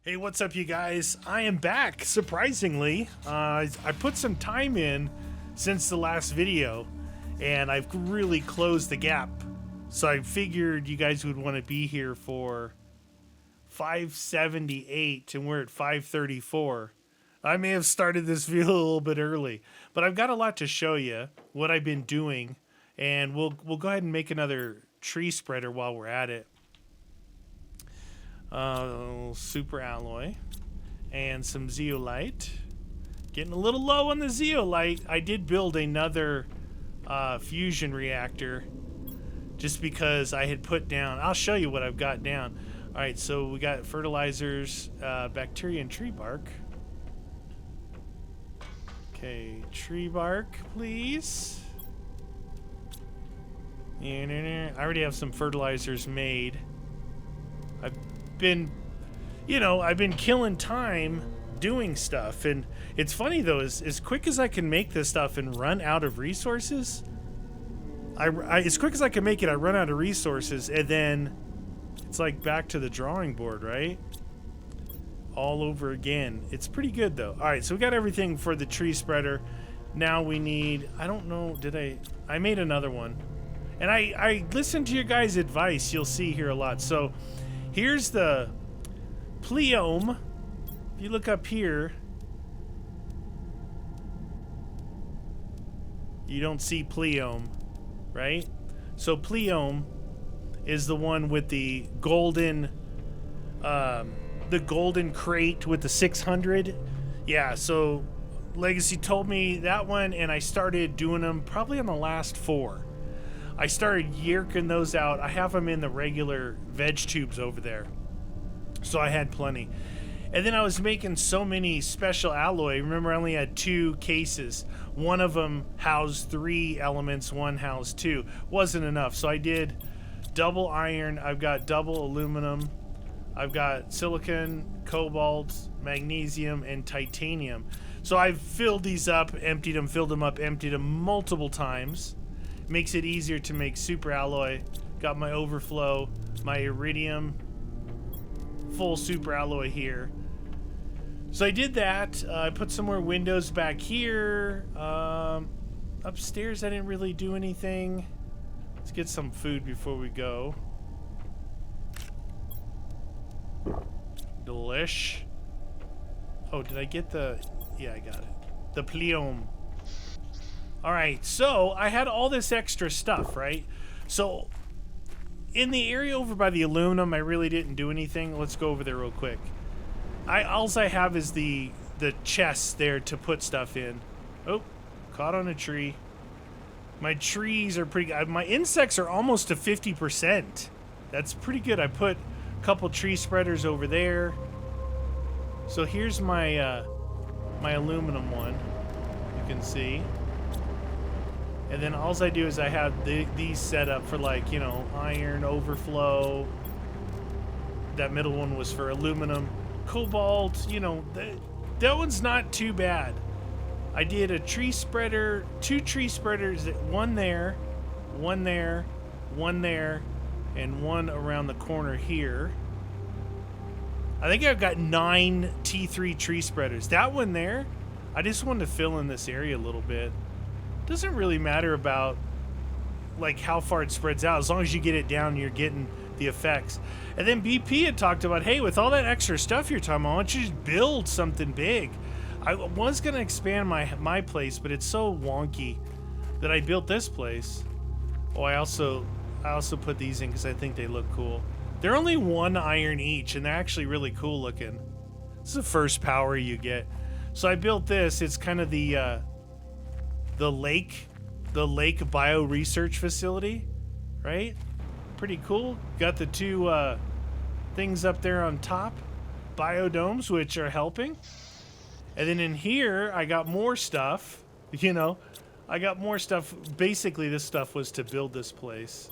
Hey, what's up, you guys? I am back, surprisingly. I put some time in since the last video, and I've really closed the gap. So I figured you guys would want to be here for 578, and we're at 534. I may have started this video a little bit early, but I've got a lot to show you, what I've been doing, and we'll go ahead and make another tree spreader while we're at it. Super alloy and some zeolite. Getting a little low on the zeolite. I did build another fusion reactor just because I had put down, I'll show you what I've got down. Alright, so we got fertilizers, bacteria and tree bark. Okay, tree bark, please. I already have some fertilizers made. I've been killing time doing stuff, and it's funny though, as quick as I can make this stuff and run out of resources, as quick as I can make it, I run out of resources, and then it's like back to the drawing board, right? All over again. It's pretty good though. All right, so we got everything for the tree spreader. Now we need, I don't know, I made another one, and I listened to your guys' advice. You'll see here a lot. So here's the Pleome. If you look up here, you don't see Pleome, right? So Pleome is the one with the golden crate with the 600. Yeah, so Legacy told me that one, and I started doing them probably on the last 4. I started yerking those out. I have them in the regular veg tubes over there, so I had plenty. And then I was making so many special alloy. Remember, I only had 2 cases. One of them housed 3 elements, one housed 2. Wasn't enough, so I did double iron. I've got double aluminum. I've got silicon, cobalt, magnesium, and titanium. So I've filled these up, emptied them, filled them up, emptied them multiple times. Makes it easier to make super alloy. Got my overflow, my iridium, full super alloy here. So I did that. I put some more windows back here. Upstairs I didn't really do anything. Let's get some food before we go. Delish. Oh, did I get the... Yeah, I got it. The Pleome. Alright, so I had all this extra stuff, right? So in the area over by the aluminum, I really didn't do anything. Let's go over there real quick. All I have is the chests there to put stuff in. Oh, caught on a tree. My trees are pretty good. My insects are almost to 50%. That's pretty good. I put a couple tree spreaders over there. So here's my my aluminum one. You can see. And then all I do is I have these set up for, like, you know, iron, overflow. That middle one was for aluminum. Cobalt, you know, that one's not too bad. I did a tree spreader, 2 tree spreaders, one there, one there, one there, and one around the corner here. I think I've got 9 T3 tree spreaders. That one there, I just wanted to fill in this area a little bit. Doesn't really matter about, like, how far it spreads out. As long as you get it down, you're getting the effects. And then BP had talked about, hey, with all that extra stuff you're talking about, why don't you just build something big? I was going to expand my place, but it's so wonky that I built this place. Oh, I also put these in because I think they look cool. They're only 1 iron each, and they're actually really cool looking. This is the first power you get. So I built this. It's kind of the lake bio research facility, right? Pretty cool. Got the 2 things up there on top, biodomes, which are helping. And then in here, I got more stuff. You know, I got more stuff. Basically, this stuff was to build this place.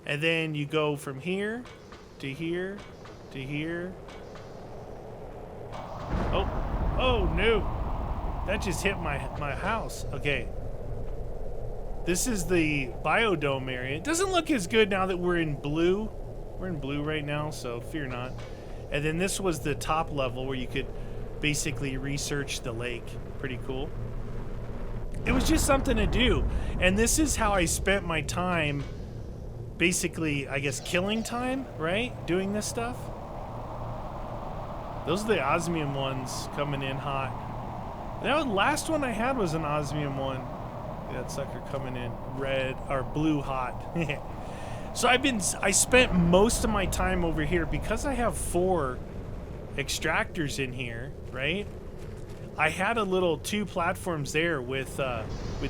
And then you go from here to here to here. Oh no. That just hit my house. Okay. This is the biodome area. It doesn't look as good now that we're in blue. We're in blue right now, so fear not. And then this was the top level where you could basically research the lake. Pretty cool. It was just something to do. And this is how I spent my time, basically, I guess, killing time, right? Doing this stuff. Those are the osmium ones coming in hot. That last one I had was an osmium one. That sucker coming in red or blue hot. So I spent most of my time over here because I have 4 extractors in here, right? I had a little 2 platforms there with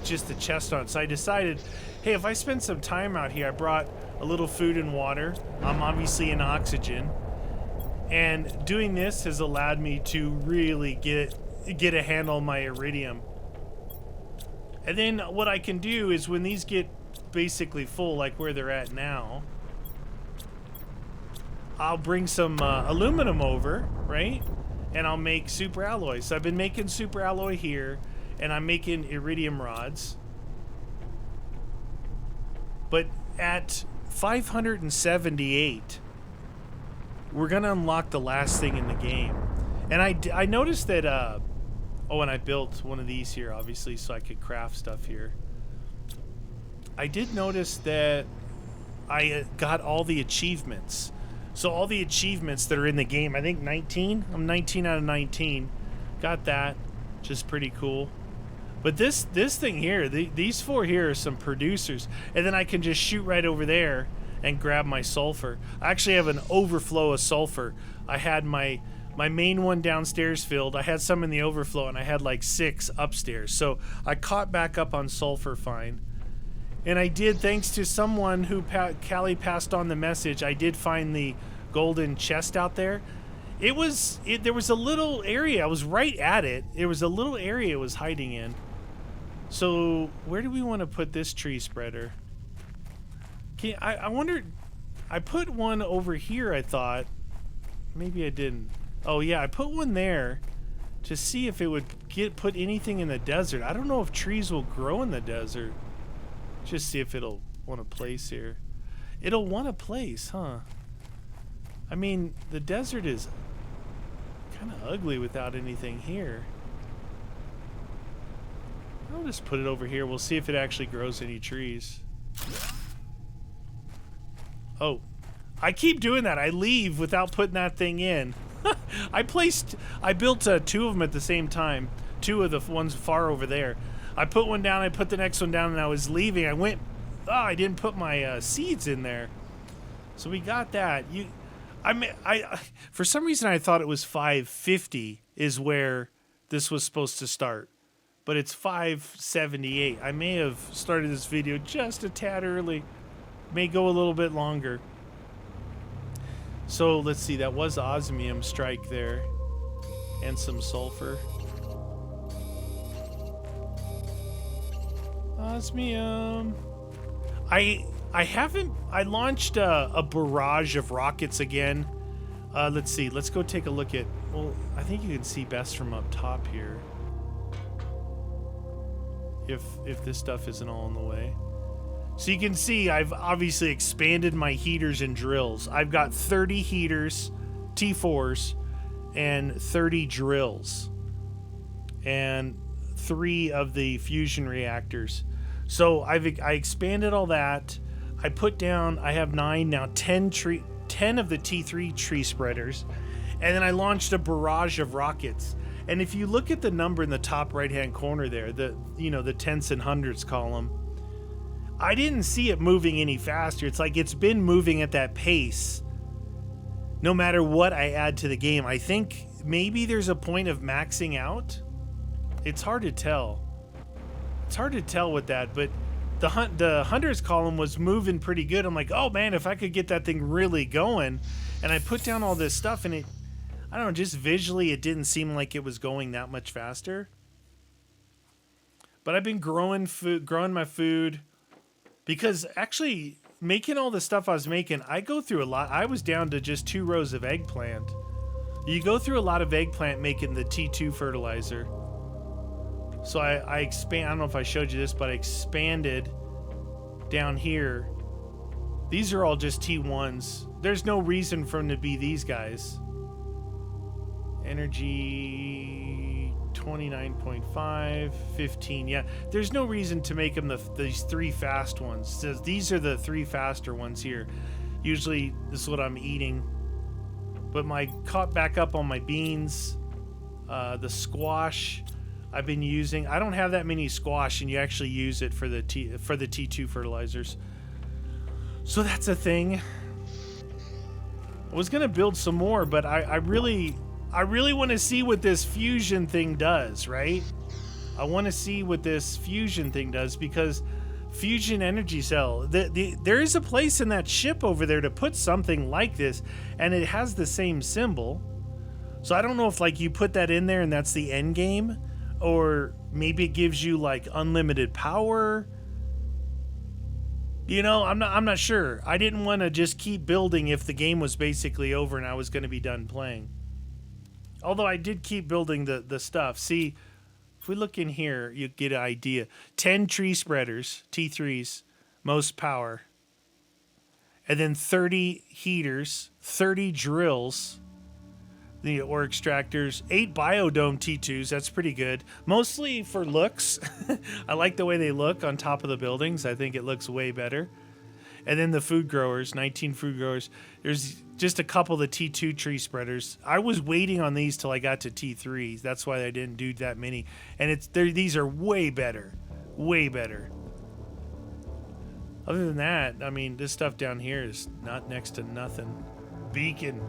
just the chest on it. So I decided, hey, if I spend some time out here, I brought a little food and water. I'm obviously in oxygen. And doing this has allowed me to really get a handle on my iridium. And then what I can do is when these get basically full, like where they're at now, I'll bring some aluminum over, right? And I'll make super alloys. So I've been making super alloy here, and I'm making iridium rods. But at 578, we're gonna unlock the last thing in the game. And I noticed that, oh, and I built one of these here, obviously, so I could craft stuff here. I did notice that I got all the achievements. So all the achievements that are in the game, I think 19. I'm 19 out of 19. Got that, which is pretty cool. But this thing here, these 4 here are some producers. And then I can just shoot right over there and grab my sulfur. I actually have an overflow of sulfur. I had my main one downstairs filled. I had some in the overflow, and I had like 6 upstairs. So I caught back up on sulfur fine. And I did, thanks to someone who Callie passed on the message, I did find the golden chest out there. There was a little area. I was right at it. There was a little area it was hiding in. So where do we want to put this tree spreader? I wondered, I put one over here, I thought. Maybe I didn't. Oh yeah, I put one there to see if it would put anything in the desert. I don't know if trees will grow in the desert. Just see if it'll want a place here. It'll want a place, huh? I mean, the desert is kind of ugly without anything here. I'll just put it over here. We'll see if it actually grows any trees. Oh, I keep doing that. I leave without putting that thing in. I built 2 of them at the same time. 2 of the ones far over there. I put one down, I put the next one down, and I was leaving. I went, I didn't put my seeds in there. So we got that. For some reason I thought it was 550 is where this was supposed to start. But it's 578. I may have started this video just a tad early. May go a little bit longer. So let's see, that was osmium strike there. And some sulfur. Osmium. I launched a barrage of rockets again. Let's see, let's go take a look at, well, I think you can see best from up top here. If this stuff isn't all in the way. So you can see I've obviously expanded my heaters and drills. I've got 30 heaters, T4s, and 30 drills. And 3 of the fusion reactors. So I expanded all that. I put down, I have 9 now, 10 of the T3 tree spreaders. And then I launched a barrage of rockets. And if you look at the number in the top right-hand corner there, the tenths and hundredths column, I didn't see it moving any faster. It's like it's been moving at that pace no matter what I add to the game. I think maybe there's a point of maxing out. It's hard to tell. It's hard to tell with that, but the hundreds column was moving pretty good. I'm like, oh man, if I could get that thing really going. And I put down all this stuff, and it, I don't know, just visually it didn't seem like it was going that much faster. But I've been growing my food, because actually making all the stuff I was making, I go through a lot. I was down to just 2 rows of eggplant. You go through a lot of eggplant making the T2 fertilizer. So I expand, I don't know if I showed you this, but I expanded down here. These are all just T1s. There's no reason for them to be these guys. Energy 29.5, 15. Yeah, there's no reason to make them these 3 fast ones. It says these are the 3 faster ones here. Usually this is what I'm eating. But caught back up on my beans. The squash I've been using. I don't have that many squash, and you actually use it for the T2 fertilizers. So that's a thing. I was gonna build some more, but I really want to see what this fusion thing does, right? I want to see what this fusion thing does, because fusion energy cell, there is a place in that ship over there to put something like this, and it has the same symbol. So I don't know if like you put that in there and that's the end game, or maybe it gives you like unlimited power. You know, I'm not sure. I didn't want to just keep building if the game was basically over and I was going to be done playing. Although I did keep building the stuff. See, if we look in here, you get an idea. 10 tree spreaders, T3s, most power. And then 30 heaters, 30 drills, the ore extractors, 8 biodome T2s. That's pretty good. Mostly for looks. I like the way they look on top of the buildings. I think it looks way better. And then the food growers, 19 food growers. There's just a couple of the T2 tree spreaders. I was waiting on these till I got to T3s. That's why I didn't do that many. And these are way better. Way better. Other than that, I mean, this stuff down here is not next to nothing. Beacon.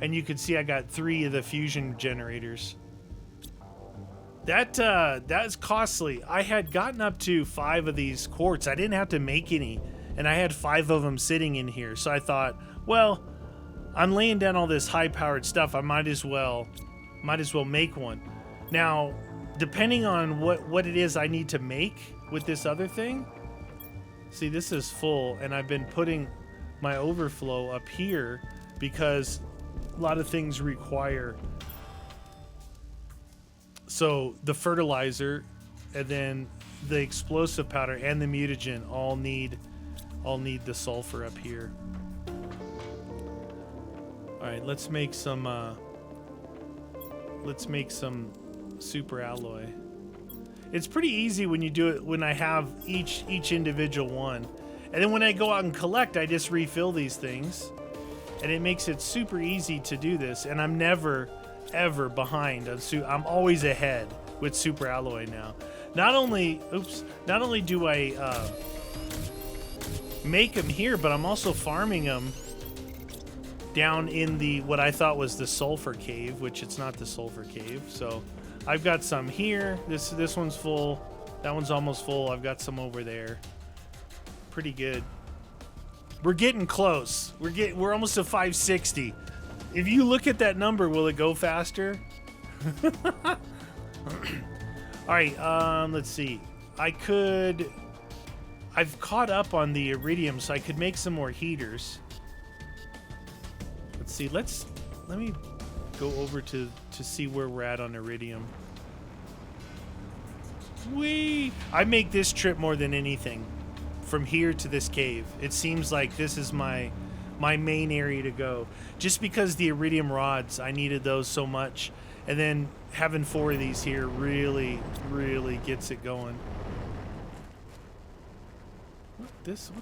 And you can see I got 3 of the fusion generators. That's costly. I had gotten up to 5 of these quartz. I didn't have to make any, and I had 5 of them sitting in here. So I thought, well, I'm laying down all this high-powered stuff. I might as well make one. Now, depending on what it is I need to make with this other thing. See, this is full, and I've been putting my overflow up here because a lot of things require. So the fertilizer, and then the explosive powder and the mutagen all need the sulfur up here. All right, let's make some super alloy. It's pretty easy when you do it, when I have each individual one. And then when I go out and collect, I just refill these things. And it makes it super easy to do this, and I'm never, ever behind. I'm always ahead with super alloy now. Not only do I make them here, but I'm also farming them down in what I thought was the sulfur cave, which it's not the sulfur cave. So I've got some here. This one's full. That one's almost full. I've got some over there. Pretty good. We're getting close. We're almost to 560. If you look at that number, will it go faster? All right, let's see. I've caught up on the iridium, so I could make some more heaters. Let's see. Let me go over to see where we're at on iridium. I make this trip more than anything. From here to this cave, it seems like this is my main area to go, just because the iridium rods, I needed those so much, and then having 4 of these here really gets it going. What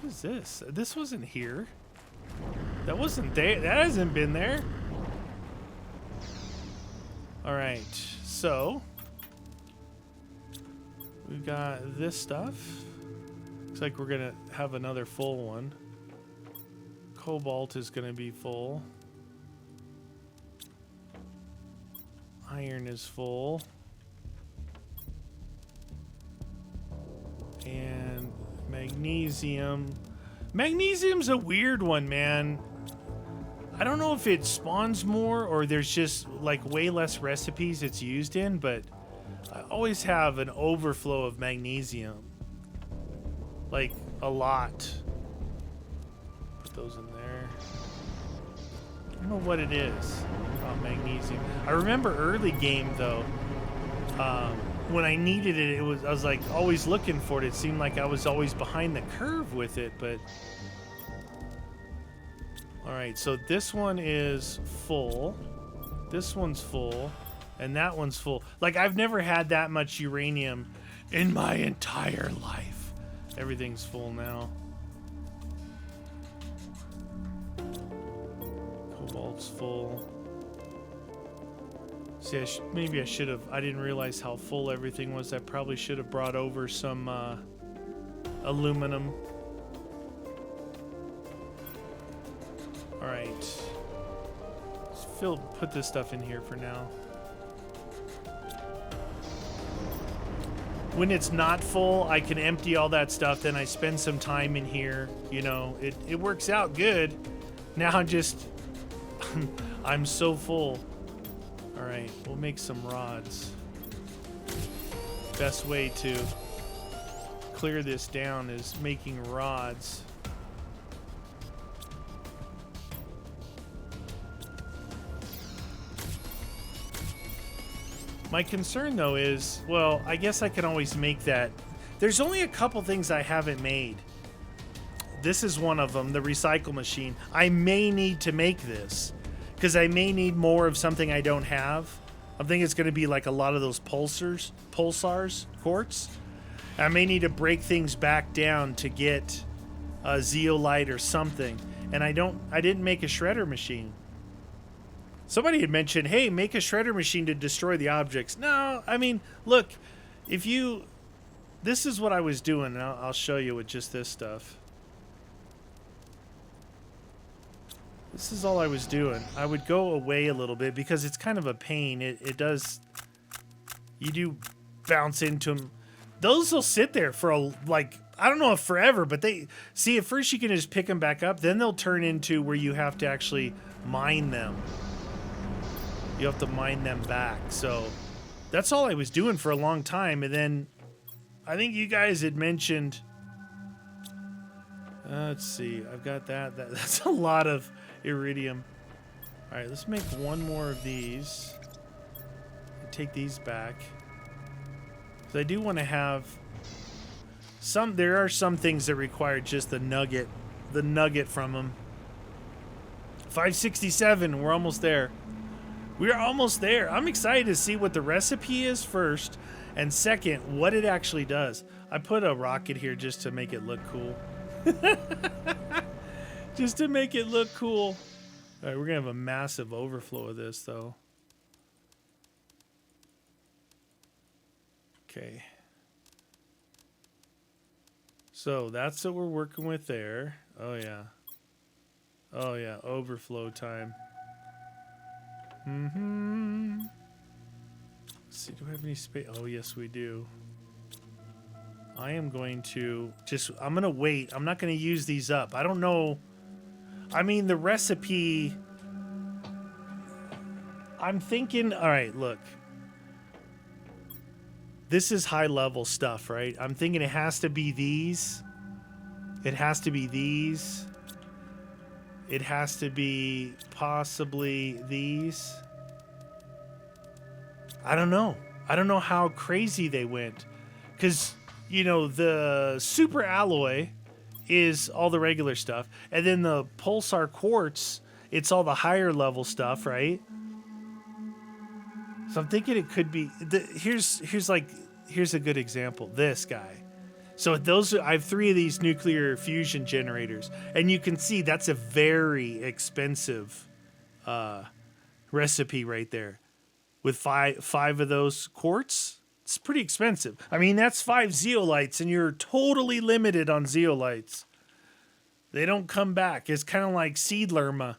is this? This wasn't here. That wasn't there. That hasn't been there. All right, so we've got this stuff. Looks like we're gonna have another full one. Cobalt is gonna be full. Iron is full. And magnesium. Magnesium's a weird one, man. I don't know if it spawns more or there's just like way less recipes it's used in, but I always have an overflow of magnesium. Like, a lot. Put those in there. I don't know what it is about magnesium. I remember early game, though, when I needed it, I was like always looking for it. It seemed like I was always behind the curve with it, but... Alright, so this one is full. This one's full. And that one's full. Like, I've never had that much uranium in my entire life. Everything's full now. Cobalt's full. See, maybe I should have. I didn't realize how full everything was. I probably should have brought over some aluminum. Alright. Let's put this stuff in here for now. When it's not full, I can empty all that stuff. Then I spend some time in here. You know, it works out good. Now I'm just... I'm so full. Alright, we'll make some rods. Best way to clear this down is making rods. My concern, though, is, well, I guess I can always make that. There's only a couple things I haven't made. This is one of them, the recycle machine. I may need to make this, because I may need more of something I don't have. I'm thinking it's going to be like a lot of those pulsars, quartz. I may need to break things back down to get a zeolite or something. And I didn't make a shredder machine. Somebody had mentioned, hey, make a shredder machine to destroy the objects. No, I mean, look, this is what I was doing, and I'll show you with just this stuff. This is all I was doing. I would go away a little bit because it's kind of a pain. It does, you do bounce into them. Those will sit there for I don't know if forever, but see, at first you can just pick them back up, then they'll turn into where you have to actually mine them. You have to mine them back. So that's all I was doing for a long time. And then I think you guys had mentioned, let's see, I've got that's a lot of iridium. All right, let's make one more of these. Take these back. So I do want to have there are some things that require just the nugget from them. 567, we're almost there. We're almost there. I'm excited to see what the recipe is first, and second, what it actually does. I put a rocket here just to make it look cool. Just to make it look cool. All right, we're going to have a massive overflow of this, though. Okay. So that's what we're working with there. Oh, yeah. Oh, yeah. Overflow time. Mm-hmm. Let's see, do we have any space? Oh, yes, we do. I am going to I'm going to wait. I'm not going to use these up. I don't know. I mean, the recipe, I'm thinking, all right, look. This is high level stuff, right? I'm thinking it has to be these. It has to be these. It has to be possibly these. I don't know. I don't know how crazy they went. Because, you know, the super alloy is all the regular stuff. And then the pulsar quartz, it's all the higher level stuff, right? So I'm thinking it could be... Here's a good example. This guy. So I have 3 of these nuclear fusion generators, and you can see that's a very expensive recipe right there. With five of those quartz, it's pretty expensive. I mean, that's 5 zeolites, and you're totally limited on zeolites. They don't come back. It's kind of like seed lerma.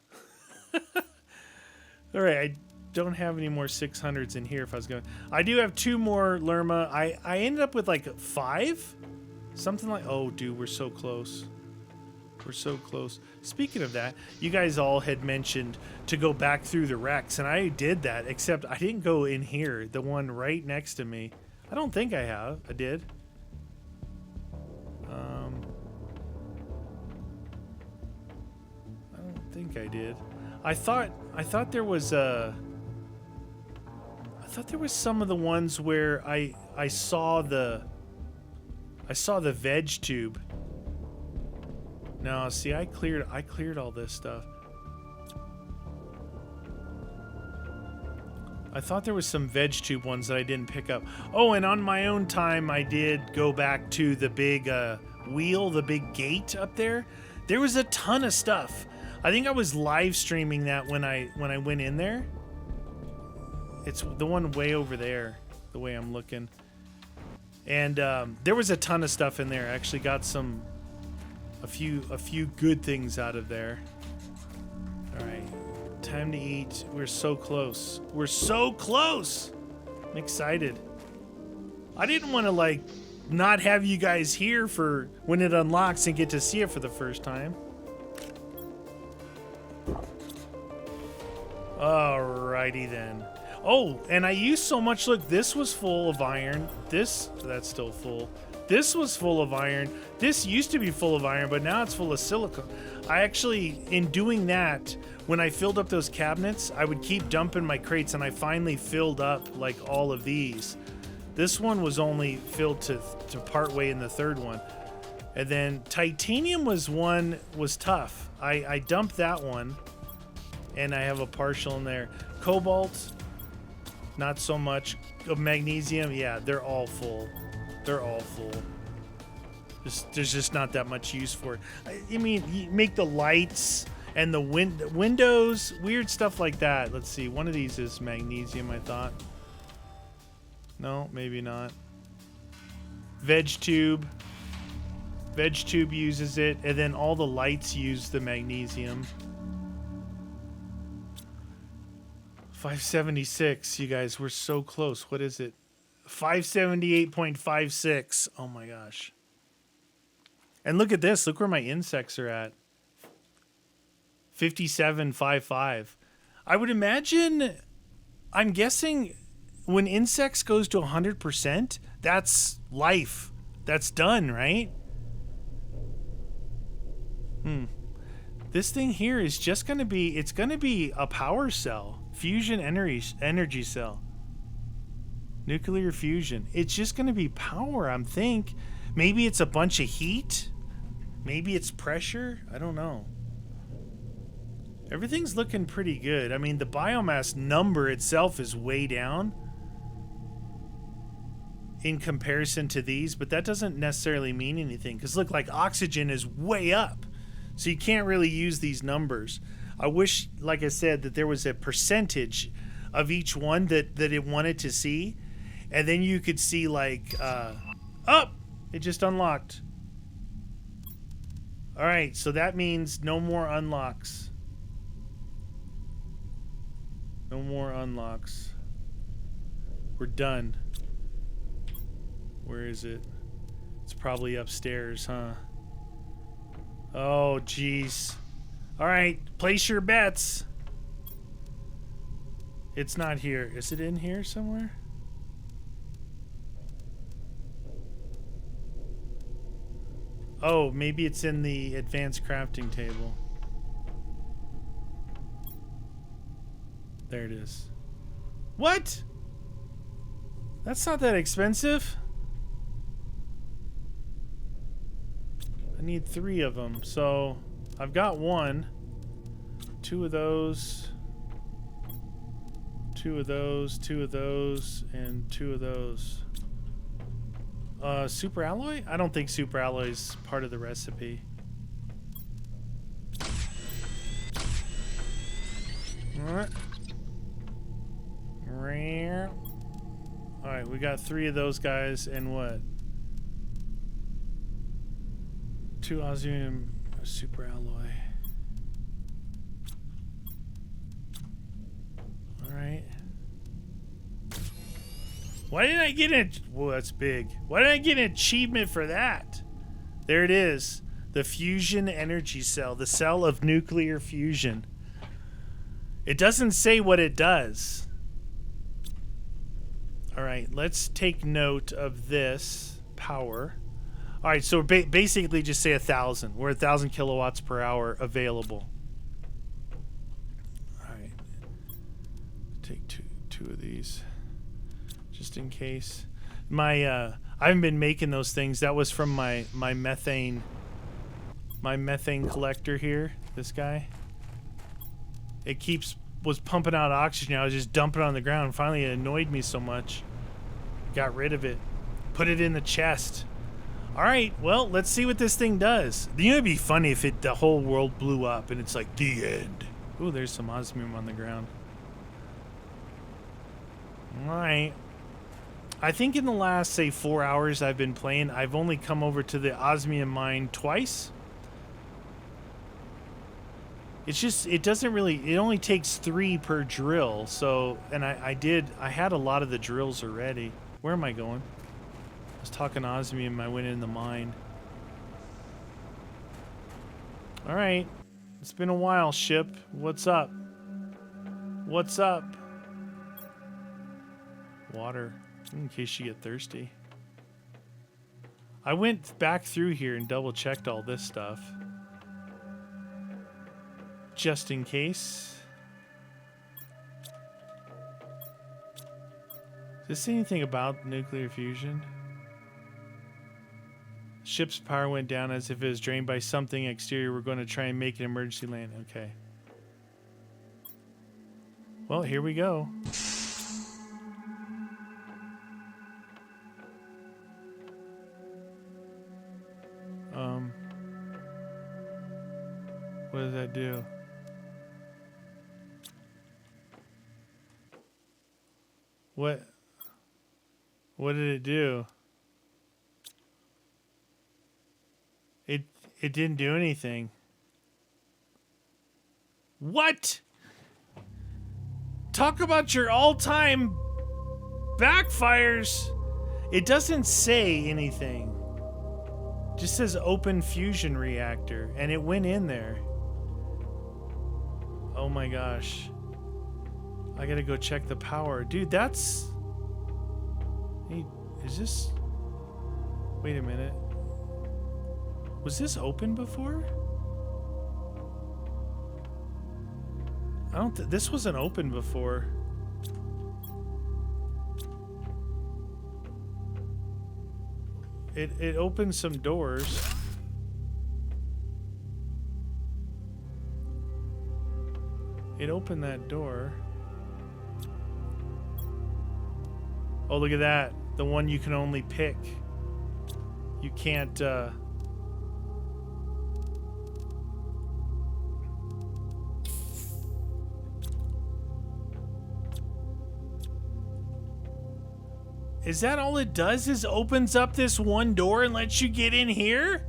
All right, I don't have any more 600s in here. If I was going, I do have 2 more lerma. I ended up with like 5. Something like, oh, dude, we're so close. We're so close. Speaking of that, you guys all had mentioned to go back through the wrecks, and I did that, except I didn't go in here, the one right next to me. I don't think I have. I did. I don't think I did. I thought there was some of the ones where I saw the veg tube. No, see, I cleared all this stuff. I thought there was some veg tube ones that I didn't pick up. Oh, and on my own time, I did go back to the big wheel, the big gate up there. There was a ton of stuff. I think I was live streaming that when I went in there. It's the one way over there, the way I'm looking. And there was a ton of stuff in there. I actually got a few good things out of there. All right. Time to eat. We're so close. We're so close. I'm excited. I didn't want to like not have you guys here for when it unlocks and get to see it for the first time. Alrighty then. Oh, and I used so much. Look, this was full of iron. That's still full. This was full of iron. This used to be full of iron, but now it's full of silicone. I actually, in doing that, when I filled up those cabinets, I would keep dumping my crates, and I finally filled up like all of these. This one was only filled to part way in the third one. And then titanium was tough. I dumped that one, and I have a partial in there. Cobalt, not so much. Magnesium, yeah, they're all full. They're all full. There's just not that much use for it. I mean, you make the lights and the windows, weird stuff like that. Let's see. One of these is magnesium, I thought. No, maybe not. Veg tube. Veg tube uses it, and then all the lights use the magnesium. 576, you guys. We're so close. What is it? 578.56. Oh my gosh. And look at this. Look where my insects are at. 57.55. I would imagine, I'm guessing when insects goes to 100%, that's life. That's done, right? This thing here is just going to be, it's going to be a power cell. Fusion energy cell. Nuclear fusion. It's just going to be power, I'm think. Maybe it's a bunch of heat. Maybe it's pressure. I don't know. Everything's looking pretty good. I mean, the biomass number itself is way down in comparison to these, but that doesn't necessarily mean anything. Because look, like oxygen is way up. So you can't really use these numbers. I wish, like I said, that there was a percentage of each one that it wanted to see. And then you could see like, it just unlocked. All right, so that means no more unlocks. No more unlocks. We're done. Where is it? It's probably upstairs, huh? Oh, jeez. All right, place your bets. It's not here. Is it in here somewhere? Oh, maybe it's in the advanced crafting table. There it is. What? That's not that expensive. I need 3 of them, so I've got 1. 2 of those. 2 of those, 2 of those, and 2 of those. Super alloy? I don't think super alloy is part of the recipe. Alright. Alright, we got 3 of those guys, and what? 2 osmium super alloy. Alright. Why didn't I get it? Whoa, that's big. Why didn't I get an achievement for that? There it is. The fusion energy cell. The cell of nuclear fusion. It doesn't say what it does. Alright, let's take note of this power. Alright, so basically just say 1,000. We're 1,000 kilowatts per hour available. Alright. Take two of these. Just in case. I haven't been making those things. That was from my methane collector here. This guy. It keeps was pumping out oxygen. I was just dumping it on the ground. Finally, it annoyed me so much. Got rid of it. Put it in the chest. All right, well, let's see what this thing does. You know, it'd be funny if the whole world blew up and it's like the end. Ooh, there's some osmium on the ground. All right. I think in the last, say, 4 hours I've been playing, I've only come over to the osmium mine twice. It's just, it doesn't really, it only takes 3 per drill. So, and I had a lot of the drills already. Where am I going? I was talking osmium, I went in the mine. All right. It's been a while, ship. What's up? What's up? Water, in case you get thirsty. I went back through here and double checked all this stuff. Just in case. Does this say anything about nuclear fusion? Ship's power went down as if it was drained by something exterior. We're going to try and make an emergency land. Okay. Well, here we go. What does that do? What did it do? It didn't do anything. What? Talk about your all-time backfires. It doesn't say anything. It just says open fusion reactor, and it went in there. Oh my gosh. I gotta go check the power. Dude, that's... Hey, is this... Wait a minute. Was this open before? I don't this wasn't open before. It opened some doors. It opened that door. Oh, look at that. The one you can only pick. You can't, Is that all it does, is opens up this one door and lets you get in here?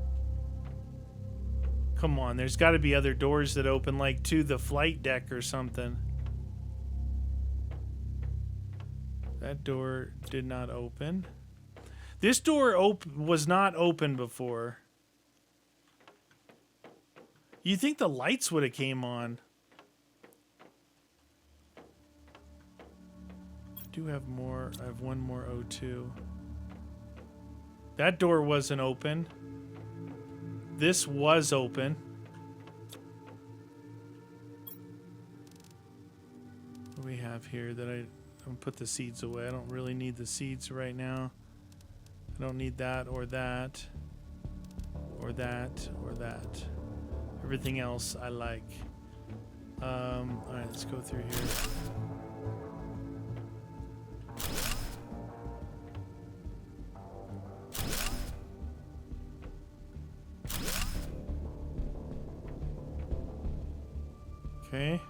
Come on, there's got to be other doors that open, like to the flight deck or something. That door did not open. This door was not open before. You think the lights would have came on? I do have more. I have one more O2. That door wasn't open. This was open. What do we have here that I'm gonna put the seeds away. I don't really need the seeds right now. I don't need that or that or that or that. Everything else I like. All right, let's go through here. Okay.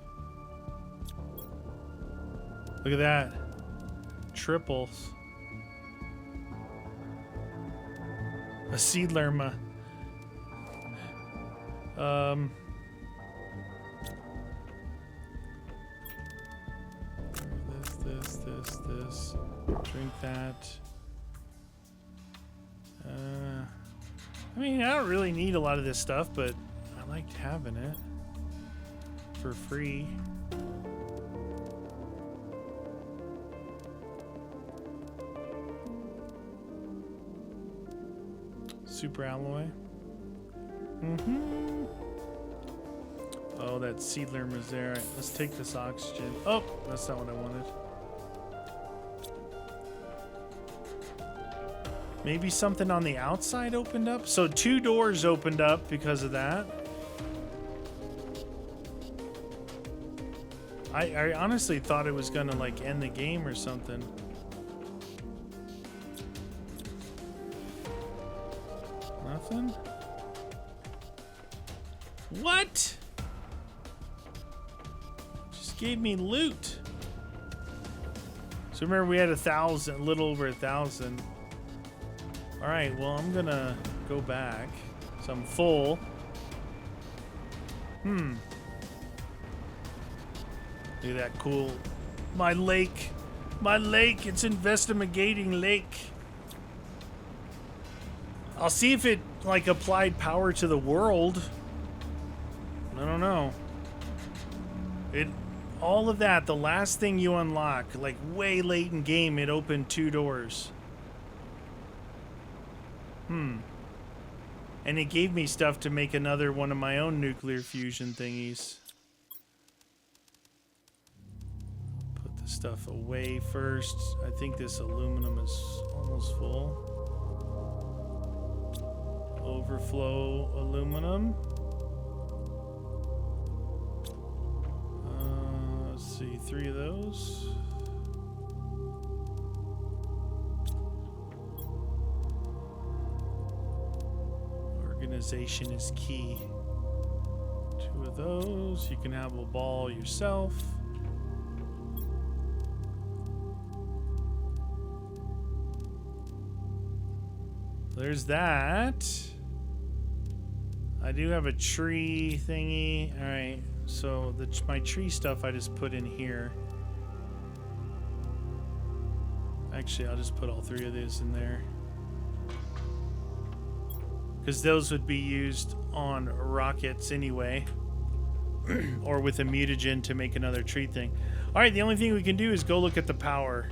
Look at that. Triples. A Seedlerma. This. Drink that. I mean, I don't really need a lot of this stuff, but I liked having it for free. Super alloy. Oh, that Seedlerma is there. All right, let's take this oxygen. Oh, that's not what I wanted. Maybe something on the outside opened up? So 2 doors opened up because of that. I honestly thought it was gonna like end the game or something. Nothing? What? Just gave me loot. So remember we had 1,000, a little over 1,000. All right, well I'm gonna go back. So I'm full. Look at that cool, my lake, it's investigating lake. I'll see if it like applied power to the world. I don't know. All of that, the last thing you unlock, like way late in game, it opened 2 doors. And it gave me stuff to make another one of my own nuclear fusion thingies. Put the stuff away first. I think this aluminum is almost full. Overflow aluminum. Let's see, 3 of those. Organization is key. 2 of those. You can have a ball yourself. There's that. I do have a tree thingy. All right, so my tree stuff I just put in here. Actually, I'll just put all 3 of these in there, because those would be used on rockets anyway, or with a mutagen to make another tree thing. All right, the only thing we can do is go look at the power.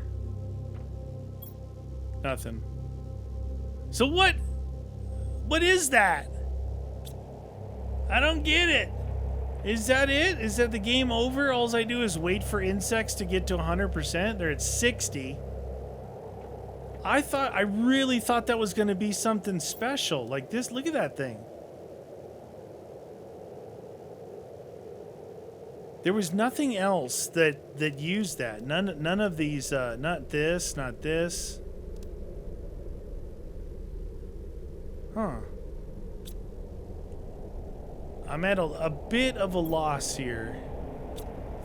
Nothing. So what is that? I don't get it. Is that it? Is that the game over? All I do is wait for insects to get to 100%. They're at 60. I really thought that was going to be something special. Like this, look at that thing. There was nothing else that used that. None of these, not this, not this. Huh. I'm at a bit of a loss here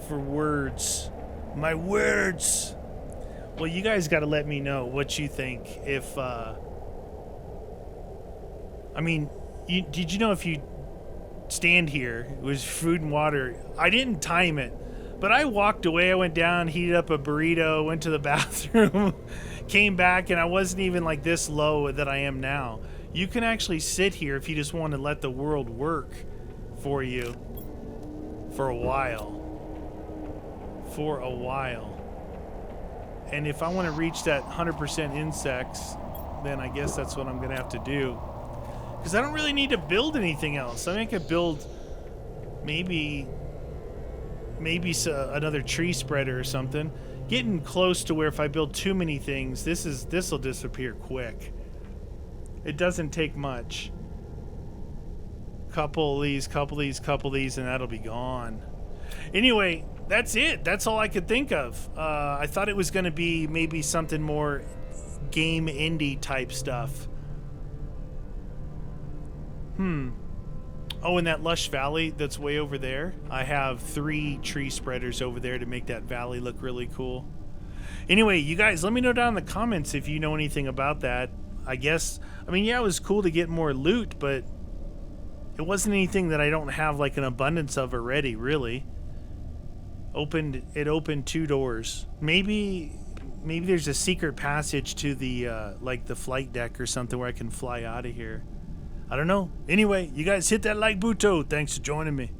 for words. My words. Well, you guys got to let me know what you think. If, I mean, did you know if you stand here, it was food and water. I didn't time it, but I walked away. I went down, heated up a burrito, went to the bathroom, came back, and I wasn't even like this low that I am now. You can actually sit here if you just want to let the world work for you for a while. And if I want to reach that 100% insects, then I guess that's what I'm going to have to do. Because I don't really need to build anything else. I mean, I could build maybe another tree spreader or something. Getting close to where if I build too many things, this will disappear quick. It doesn't take much. Couple of these, and that'll be gone. Anyway, that's it. That's all I could think of. I thought it was going to be maybe something more game indie type stuff. Oh, and that lush valley that's way over there, I have 3 tree spreaders over there to make that valley look really cool. Anyway, you guys, let me know down in the comments if you know anything about that. I mean, yeah, it was cool to get more loot, but it wasn't anything that I don't have like an abundance of already, really. It opened 2 doors. Maybe there's a secret passage to the like the flight deck or something where I can fly out of here. I don't know. Anyway, you guys hit that like button. Thanks for joining me.